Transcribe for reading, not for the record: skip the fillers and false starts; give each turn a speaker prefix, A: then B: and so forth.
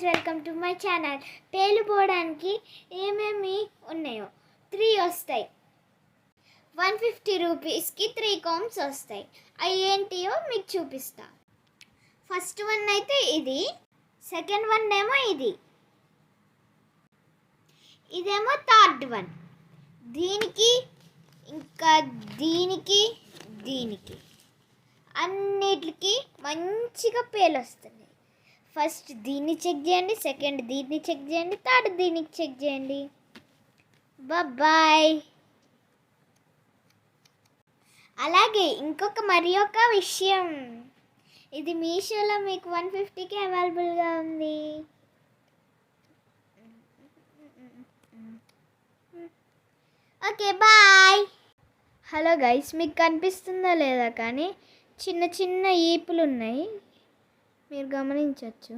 A: Guys, welcome to my channel. పేలు పోవడానికి ఏమేమి ఉన్నాయో 3 వస్తాయి. 150 రూపీస్కి 3 కామ్స్ వస్తాయి. అవి ఏంటియో మీకు చూపిస్తా. ఫస్ట్ వన్ అయితే ఇది, సెకండ్ వన్ ఏమో ఇదేమో థర్డ్ వన్. దీనికి ఇంకా దీనికి అన్నిటికి మంచిగా పేలు వస్తున్నాయి. ఫస్ట్ దీన్ని చెక్ చేయండి, సెకండ్ దీన్ని చెక్ చేయండి, థర్డ్ దీనికి చెక్ చేయండి. బాయ్. అలాగే మరి ఒక విషయం, ఇది మీషోలో మీకు 150కి అవైలబుల్గా ఉంది. Okay, bye. హలో గైస్, మీకు కనిపిస్తుందా లేదా కానీ చిన్న చిన్న ఈపులు ఉన్నాయి, మీరు గమనించవచ్చు.